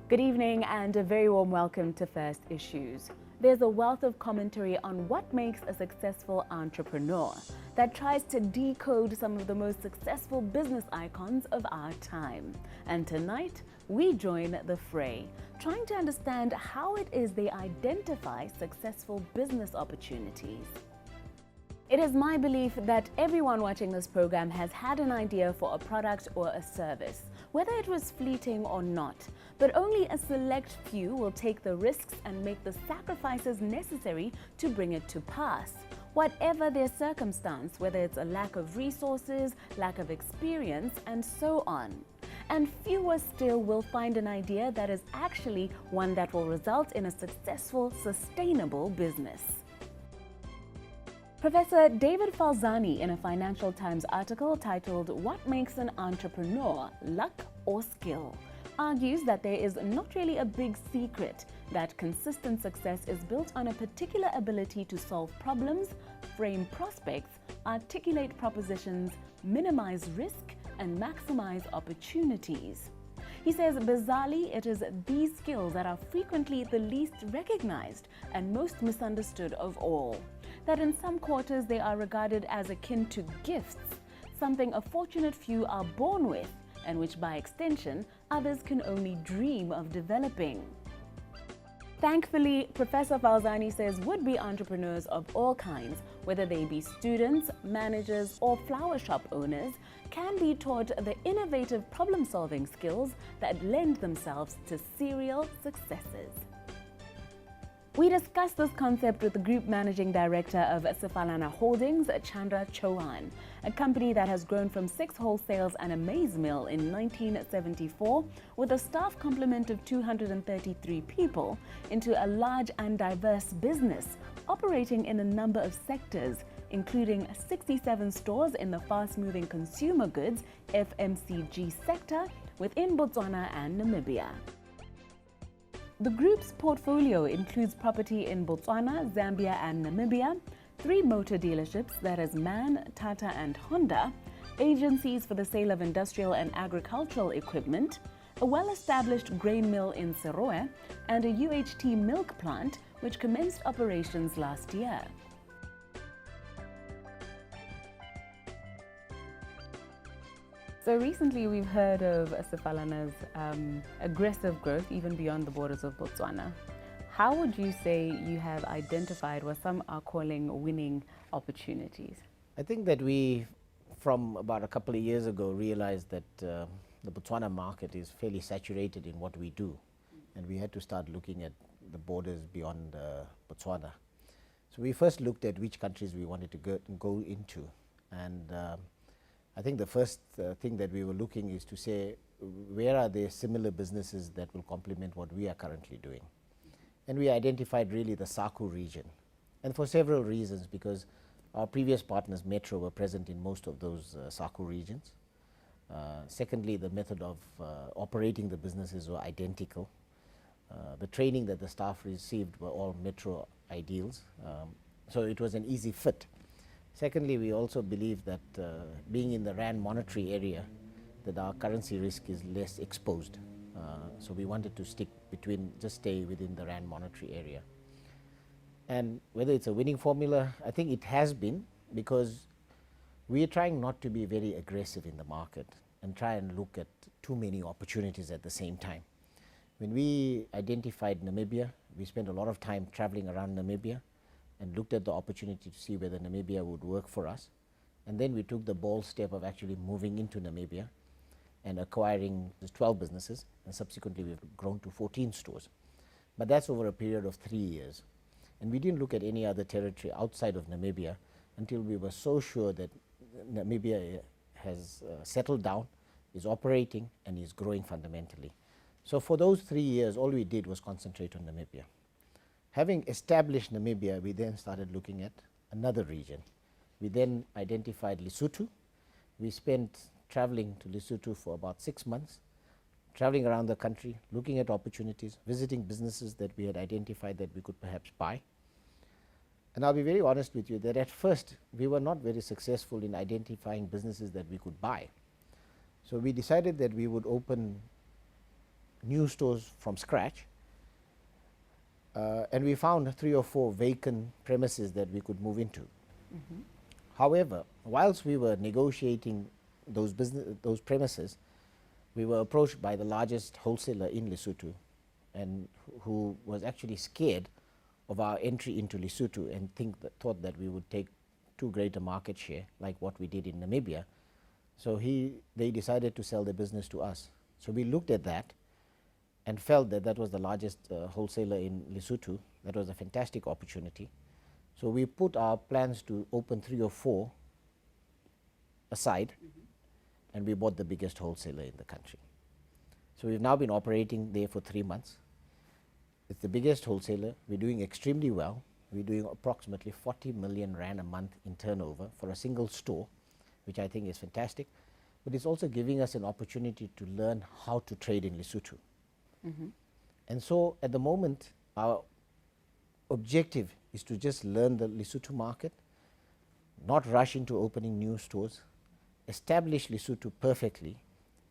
Good evening and a very warm welcome to First Issues. There's a wealth of commentary on what makes a successful entrepreneur that tries to decode some of the most successful business icons of our time. And tonight, we join the fray, trying to understand how it is they identify successful business opportunities. It is my belief that everyone watching this program has had an idea for a product or a service, whether it was fleeting or not, but only a select few will take the risks and make the sacrifices necessary to bring it to pass, whatever their circumstance, whether it's a lack of resources, lack of experience, and so on. And fewer still will find an idea that is actually one that will result in a successful, sustainable business. Professor David Falzani, in a Financial Times article titled "What Makes an Entrepreneur, Luck or Skill?", argues that there is not really a big secret, that consistent success is built on a particular ability to solve problems, frame prospects, articulate propositions, minimize risk, and maximize opportunities. He says, bizarrely, it is these skills that are frequently the least recognized and most misunderstood of all. That in some quarters they are regarded as akin to gifts, something a fortunate few are born with, and which by extension others can only dream of developing. Thankfully, Professor Falzani says would-be entrepreneurs of all kinds, whether they be students, managers, or flower shop owners, can be taught the innovative problem-solving skills that lend themselves to serial successes. We discussed this concept with the Group Managing Director of Sefalana Holdings, Chandra Chouhanhas, a company that has grown from 6 wholesales and a maize mill in 1974 with a staff complement of 233 people into a large and diverse business operating in a number of sectors, including 67 stores in the fast-moving consumer goods (FMCG) sector within Botswana and Namibia. The group's portfolio includes property in Botswana, Zambia and Namibia, 3 motor dealerships, that is MAN, Tata and Honda, agencies for the sale of industrial and agricultural equipment, a well-established grain mill in Serowe, and a UHT milk plant which commenced operations last year. So recently we've heard of Sefalana's aggressive growth even beyond the borders of Botswana. How would you say you have identified what some are calling winning opportunities? I think that we, from about a couple of years ago, realized that the Botswana market is fairly saturated in what we do, and we had to start looking at the borders beyond Botswana. So we first looked at which countries we wanted to go into, and I think the first thing that we were looking is to say, where are there similar businesses that will complement what we are currently doing? And we identified really the SACU region, and for several reasons, because our previous partners, Metro, were present in most of those SACU regions. Secondly, the method of operating the businesses were identical. The training that the staff received were all Metro ideals, so it was an easy fit. Secondly, we also believe that being in the Rand monetary area, that our currency risk is less exposed. So we wanted to just stay within the Rand monetary area. And whether it's a winning formula, I think it has been, because we are trying not to be very aggressive in the market and try and look at too many opportunities at the same time. When we identified Namibia, we spent a lot of time traveling around Namibia and looked at the opportunity to see whether Namibia would work for us. And then we took the bold step of actually moving into Namibia and acquiring 12 businesses, and subsequently we've grown to 14 stores. But that's over a period of 3 years. And we didn't look at any other territory outside of Namibia until we were so sure that Namibia has settled down, is operating, and is growing fundamentally. So for those 3 years, all we did was concentrate on Namibia. Having established Namibia, we then started looking at another region. We then identified Lesotho. We spent traveling to Lesotho for about 6 months, traveling around the country, looking at opportunities, visiting businesses that we had identified that we could perhaps buy. And I'll be very honest with you that at first we were not very successful in identifying businesses that we could buy. So we decided that we would open new stores from scratch, and we found 3 or 4 vacant premises that we could move into. However, whilst we were negotiating those premises, we were approached by the largest wholesaler in Lesotho, and who was actually scared of our entry into Lesotho and thought that we would take too great a market share like what we did in Namibia. So they decided to sell their business to us. So we looked at that and felt that that was the largest wholesaler in Lesotho. That was a fantastic opportunity. So we put our plans to open 3 or 4 aside, and we bought the biggest wholesaler in the country. So we've now been operating there for 3 months. It's the biggest wholesaler. We're doing extremely well. We're doing approximately 40 million rand a month in turnover for a single store, which I think is fantastic. But it's also giving us an opportunity to learn how to trade in Lesotho. And so at the moment, our objective is to just learn the Lesotho market, not rush into opening new stores, establish Lesotho perfectly,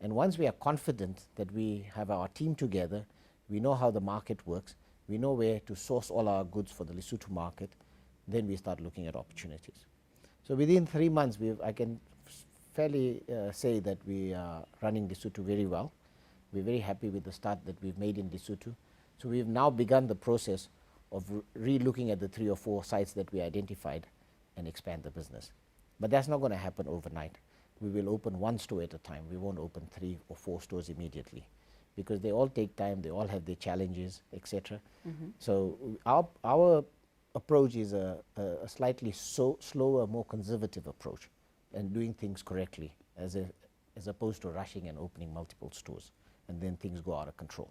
and once we are confident that we have our team together, we know how the market works, we know where to source all our goods for the Lesotho market, then we start looking at opportunities. So within 3 months, I can fairly say that we are running Lesotho very well. We're very happy with the start that we've made in Lesotho. So we've now begun the process of re-looking at the 3 or 4 sites that we identified and expand the business. But that's not going to happen overnight. We will open 1 store at a time. We won't open 3 or 4 stores immediately, because they all take time, they all have their challenges, etc. So our approach is a slightly slower, more conservative approach, and doing things correctly, as opposed to rushing and opening multiple stores, and then things go out of control.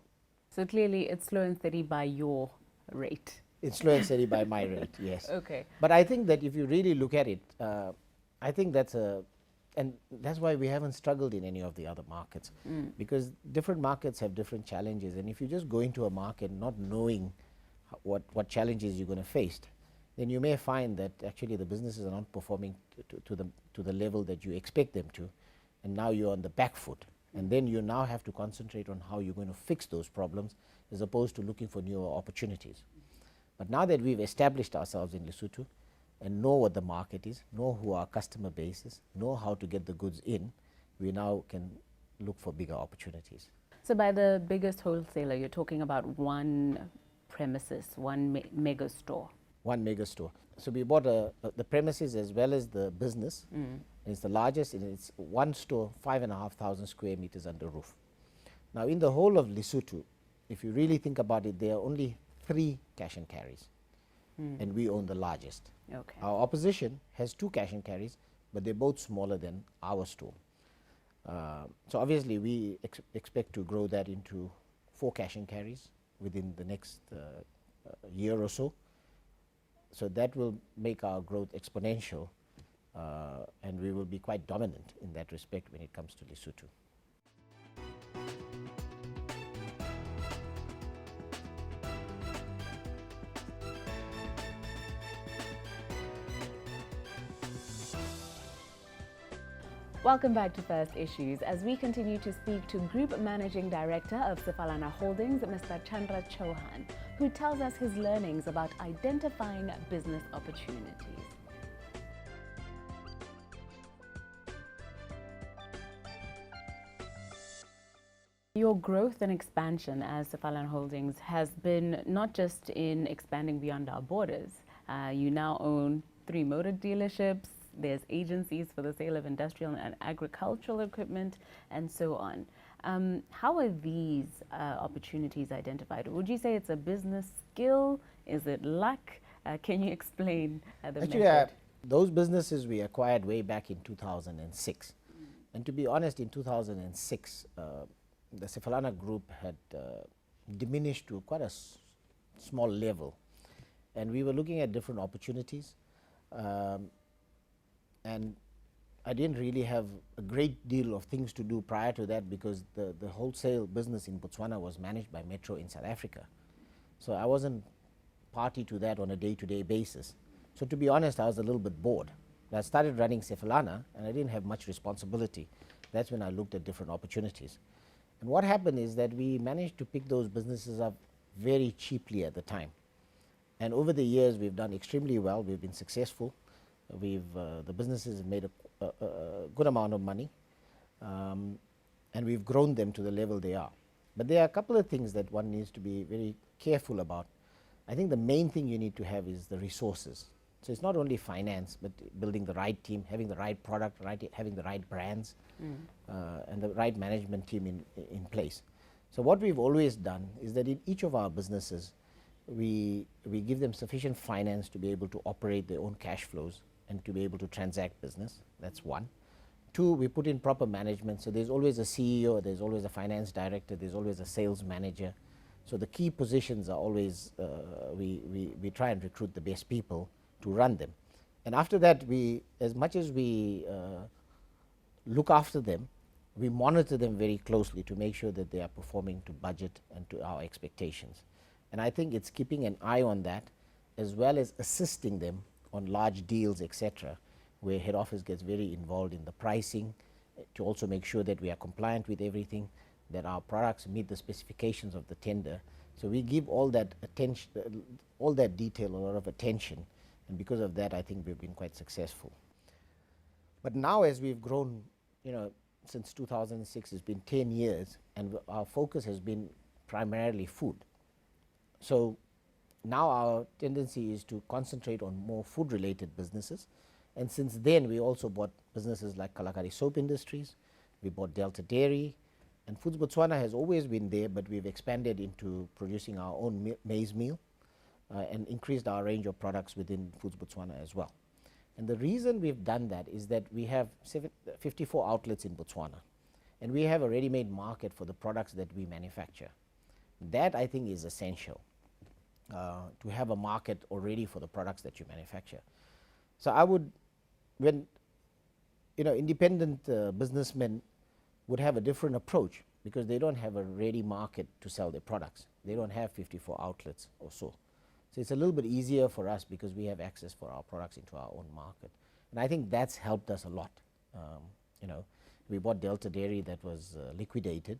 So clearly it's slow and steady by your rate. It's slow and steady by my rate, yes. Okay. But I think that if you really look at it, I think that's why we haven't struggled in any of the other markets, because different markets have different challenges, and if you just go into a market not knowing what challenges you're going to face, then you may find that actually the businesses are not performing to the level that you expect them to, and now you're on the back foot. And then you now have to concentrate on how you're going to fix those problems, as opposed to looking for newer opportunities. But now that we've established ourselves in Lesotho and know what the market is, know who our customer base is, know how to get the goods in, we now can look for bigger opportunities. So by the biggest wholesaler, you're talking about 1 premises, 1 mega store. 1 mega store. So we bought the premises as well as the business. And it's the largest, and it's 1 store, 5,500 square meters under roof. Now in the whole of Lesotho, if you really think about it, there are only 3 cash and carries, and we own the largest. Okay. Our opposition has 2 cash and carries, but they're both smaller than our store. So obviously we expect to grow that into 4 cash and carries within the next year or so. So that will make our growth exponential, and we will be quite dominant in that respect when it comes to Lesotho. Welcome back to First Issues, as we continue to speak to Group Managing Director of Sefalana Holdings, Mr. Chandra Chouhanhas, who tells us his learnings about identifying business opportunities. Your growth and expansion as Sefalana Holdings has been not just in expanding beyond our borders. You now own 3 motor dealerships. There's agencies for the sale of industrial and agricultural equipment, and so on. How are these opportunities identified? Would you say it's a business skill? Is it luck? Can you explain the method? Those businesses we acquired way back in 2006. And to be honest, in 2006, the Sefalana group had diminished to quite a small level. And we were looking at different opportunities. And I didn't really have a great deal of things to do prior to that, because the wholesale business in Botswana was managed by Metro in South Africa. So I wasn't party to that on a day-to-day basis. So to be honest, I was a little bit bored. I started running Sefalana and I didn't have much responsibility. That's when I looked at different opportunities. And what happened is that we managed to pick those businesses up very cheaply at the time. And over the years, we've done extremely well. We've been successful. The businesses have made a good amount of money, and we've grown them to the level they are. But there are a couple of things that one needs to be very careful about. I think the main thing you need to have is the resources. So it's not only finance, but building the right team, having the right product, having the right brands, and the right management team in place. So what we've always done is that in each of our businesses, we give them sufficient finance to be able to operate their own cash flows and to be able to transact business. That's one. Two, we put in proper management. So there's always a CEO, there's always a finance director, there's always a sales manager. So the key positions are always, we try and recruit the best people to run them. And after that, as much as we look after them, we monitor them very closely to make sure that they are performing to budget and to our expectations. And I think it's keeping an eye on that, as well as assisting them on large deals, etc., where head office gets very involved in the pricing, to also make sure that we are compliant with everything, that our products meet the specifications of the tender. So we give all that attention, all that detail, a lot of attention, and because of that, I think we've been quite successful. But now, as we've grown, since 2006, it's been 10 years, and our focus has been primarily food. So now our tendency is to concentrate on more food-related businesses. And since then, we also bought businesses like Kalakari Soap Industries, we bought Delta Dairy, and Foods Botswana has always been there, but we've expanded into producing our own maize meal and increased our range of products within Foods Botswana as well. And the reason we've done that is that we have 54 outlets in Botswana, and we have a ready-made market for the products that we manufacture. That, I think, is essential, to have a market already for the products that you manufacture. So I would, when independent businessmen would have a different approach, because they don't have a ready market to sell their products. They don't have 54 outlets or so. So it's a little bit easier for us because we have access for our products into our own market. And I think that's helped us a lot. We bought Delta Dairy that was liquidated,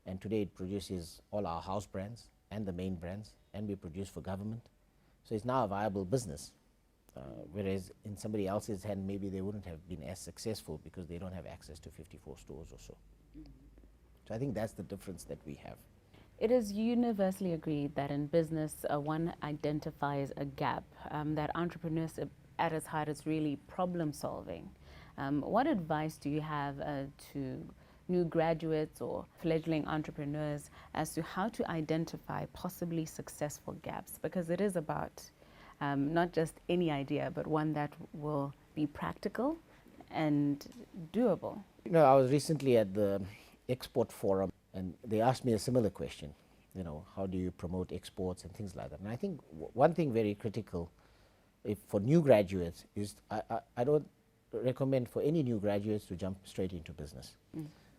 and today it produces all our house brands and the main brands, and we produce for government. So it's now a viable business. Whereas in somebody else's hand, maybe they wouldn't have been as successful because they don't have access to 54 stores or so. So I think that's the difference that we have. It is universally agreed that in business, one identifies a gap, that entrepreneurship at its heart is really problem solving. What advice do you have to new graduates or fledgling entrepreneurs as to how to identify possibly successful gaps? Because it is about not just any idea, but one that will be practical and doable. I was recently at the Export Forum, and they asked me a similar question, how do you promote exports and things like that. And I think one thing very critical for new graduates is I don't recommend for any new graduates to jump straight into business.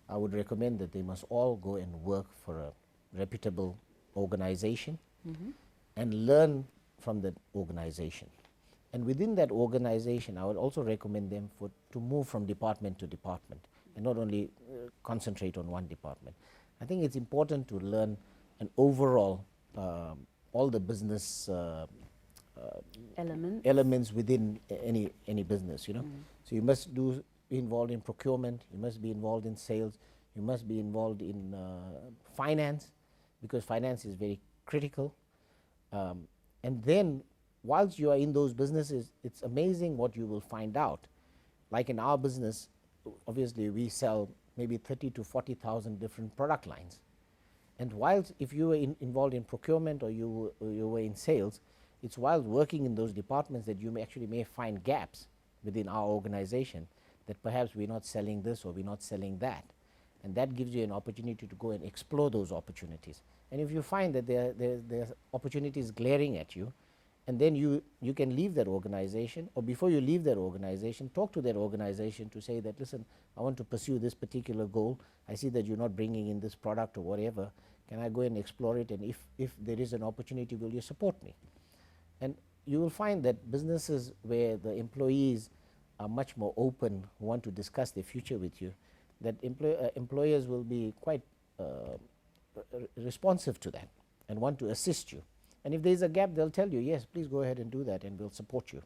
I would recommend that they must all go and work for a reputable organization and learn from that organization. And within that organization, I would also recommend them to move from department to department and not only concentrate on one department. I think it's important to learn an overall, all the business elements within any business, So you must be involved in procurement, you must be involved in sales, you must be involved in finance, because finance is very critical. And then, whilst you are in those businesses, it's amazing what you will find out. Like in our business, obviously we sell maybe 30 to 40,000 different product lines. And whilst if you were involved in procurement or you were in sales, it's while working in those departments that you may find gaps within our organization, that perhaps we're not selling this or we're not selling that. And that gives you an opportunity to go and explore those opportunities. And if you find that there are opportunities glaring at you, and then you can leave that organization, or before you leave that organization, talk to that organization to say that, listen, I want to pursue this particular goal. I see that you're not bringing in this product or whatever. Can I go and explore it? And if there is an opportunity, will you support me? And you will find that businesses where the employees are much more open, want to discuss their future with you, that employers will be quite responsive to that and want to assist you. And if there is a gap, they'll tell you, yes, please go ahead and do that, and we'll support you.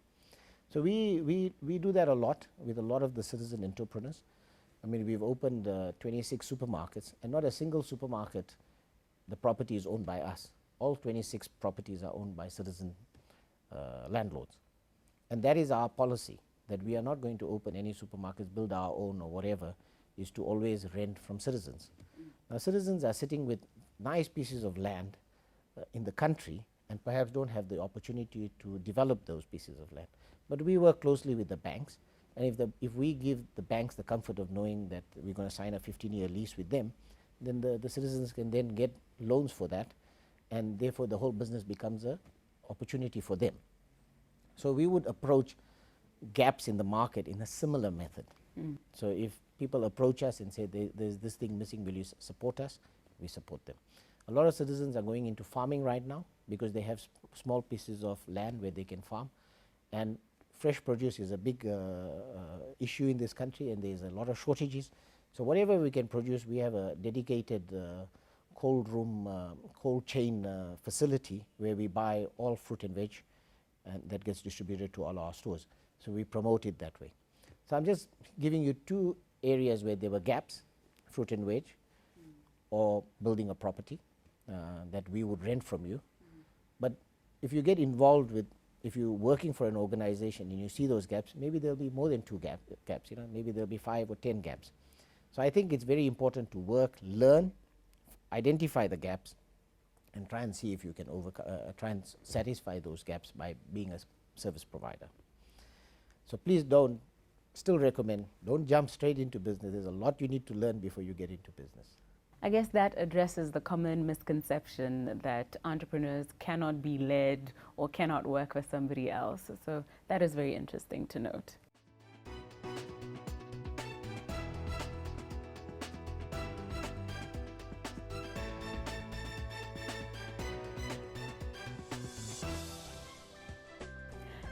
So we do that a lot with a lot of the citizen entrepreneurs. I mean, we've opened 26 supermarkets, and not a single supermarket, the property is owned by us. All 26 properties are owned by citizen landlords. And that is our policy, that we are not going to open any supermarkets, build our own or whatever, is to always rent from citizens. Now, citizens are sitting with nice pieces of land in the country and perhaps don't have the opportunity to develop those pieces of land. But we work closely with the banks, and if we give the banks the comfort of knowing that we're going to sign a 15-year lease with them, then the citizens can then get loans for that, and therefore the whole business becomes an opportunity for them. So we would approach gaps in the market in a similar method. So if people approach us and say there's this thing missing, will you support us? We support them. A lot of citizens are going into farming right now because they have small pieces of land where they can farm, and fresh produce is a big issue in this country, and there's a lot of shortages. So whatever we can produce, we have a dedicated cold chain facility where we buy all fruit and veg, and that gets distributed to all our stores. So we promote it that way. So I'm just giving you two areas where there were gaps, fruit and veg, or building a property that we would rent from you. But if you get involved with, if you're working for an organization and you see those gaps, maybe there'll be more than two gaps, you know, maybe there'll be 5 or 10 gaps. So I think it's very important to work, learn, identify the gaps, and try and see if you can try and satisfy those gaps by being a service provider. So please don't jump straight into business. There's a lot you need to learn before you get into business. I guess that addresses the common misconception that entrepreneurs cannot be led or cannot work for somebody else. So that is very interesting to note.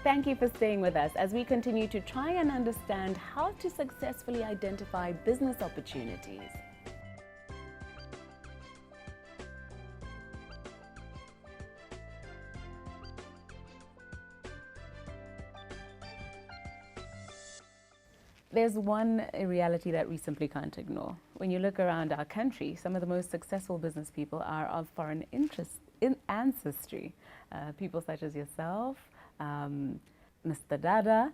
Thank you for staying with us as we continue to try and understand how to successfully identify business opportunities. There's one reality that we simply can't ignore. When you look around our country, some of the most successful business people are of foreign ancestry. People such as yourself, Mr. Dada,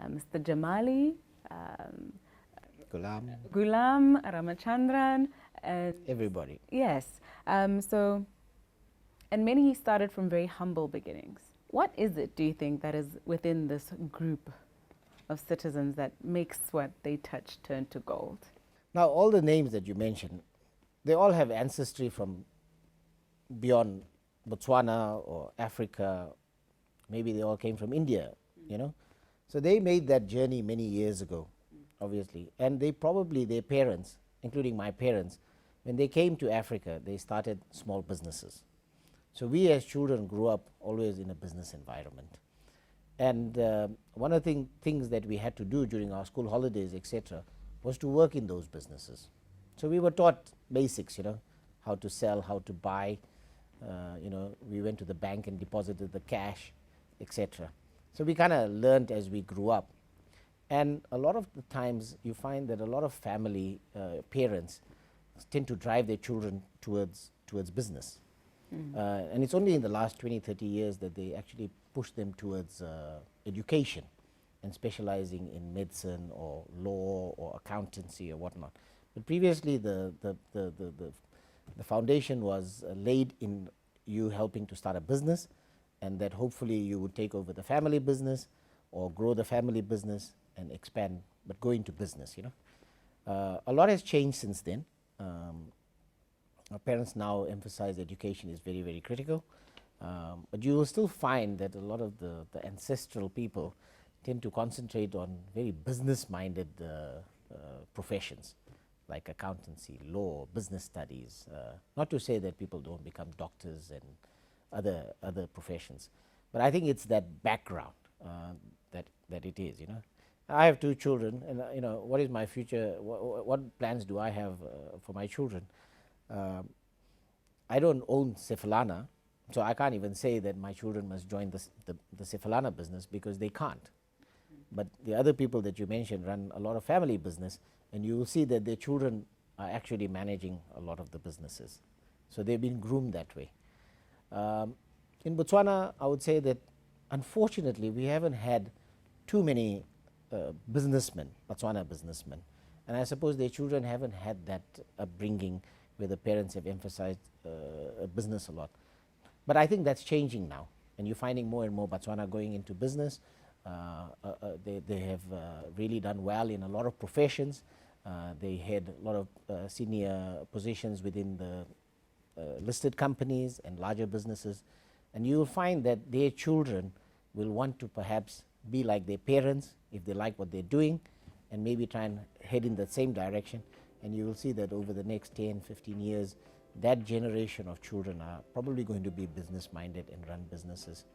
Mr. Jamali, Gulam, Ramachandran. Everybody. Yes. And many started from very humble beginnings. What is it, do you think, that is within this group of citizens that makes what they touch turn to gold? Now, all the names that you mentioned, they all have ancestry from beyond Botswana or Africa. Maybe they all came from India, you know. So they made that journey many years ago, obviously. And they probably, their parents, including my parents, when they came to Africa, they started small businesses. So we as children grew up always in a business environment. And one of the things that we had to do during our school holidays, etc., was to work in those businesses. So we were taught basics, you know, how to sell, how to buy. You know, we went to the bank and deposited the cash, etc. So we kind of learned as we grew up. And a lot of the times you find that a lot of family parents tend to drive their children towards business. And it's only in the last 20, 30 years that they actually push them towards education and specializing in medicine or law or accountancy or whatnot. But previously the foundation was laid in you helping to start a business, and that hopefully you would take over the family business or grow the family business and expand, but go into business, you know. A lot has changed since then. Our parents now emphasize education is very, very critical. But you will still find that a lot of the ancestral people tend to concentrate on very business-minded professions like accountancy, law, business studies. Not to say that people don't become doctors and other professions, but I think it's that background that it is, you know. I have 2 children, and what is my future? What plans do I have for my children? I don't own Sefalana, so I can't even say that my children must join the Sefalana business, because they can't. But the other people that you mentioned run a lot of family business, and you will see that their children are actually managing a lot of the businesses. So they've been groomed that way. In Botswana, I would say that unfortunately we haven't had too many businessmen, Botswana businessmen, and I suppose their children haven't had that upbringing where the parents have emphasized business a lot. But I think that's changing now, and you're finding more and more Botswana going into business. They have really done well in a lot of professions. They had a lot of senior positions within the listed companies and larger businesses, and you will find that their children will want to perhaps be like their parents if they like what they're doing, and maybe try and head in the same direction. And you will see that over the next 10, 15 years, that generation of children are probably going to be business minded and run businesses.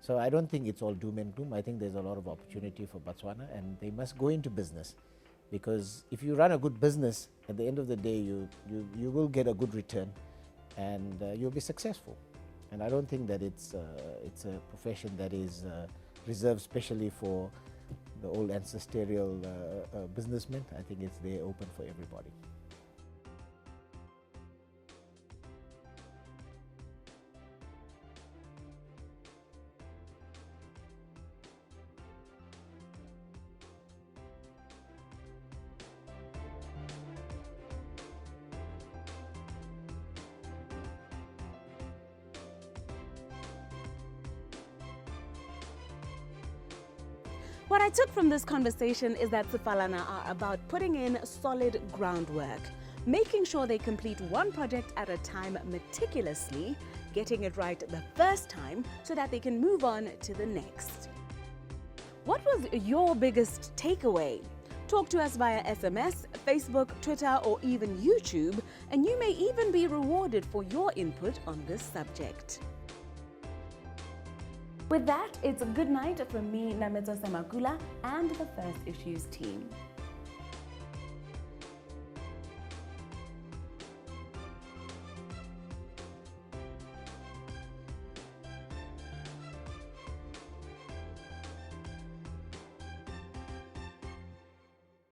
So I don't think it's all doom and gloom. I think there's a lot of opportunity for Botswana, and they must go into business, because if you run a good business, at the end of the day you will get a good return, and you'll be successful. And I don't think that it's a profession that is reserved specially for the old ancestral businessmen. I think it's there open for everybody. What I took from this conversation is that Sefalana are about putting in solid groundwork, making sure they complete one project at a time meticulously, getting it right the first time so that they can move on to the next. What was your biggest takeaway? Talk to us via SMS, Facebook, Twitter, or even YouTube, and you may even be rewarded for your input on this subject. With that, it's a good night from me, Nameto Samakula, and the First Issues team.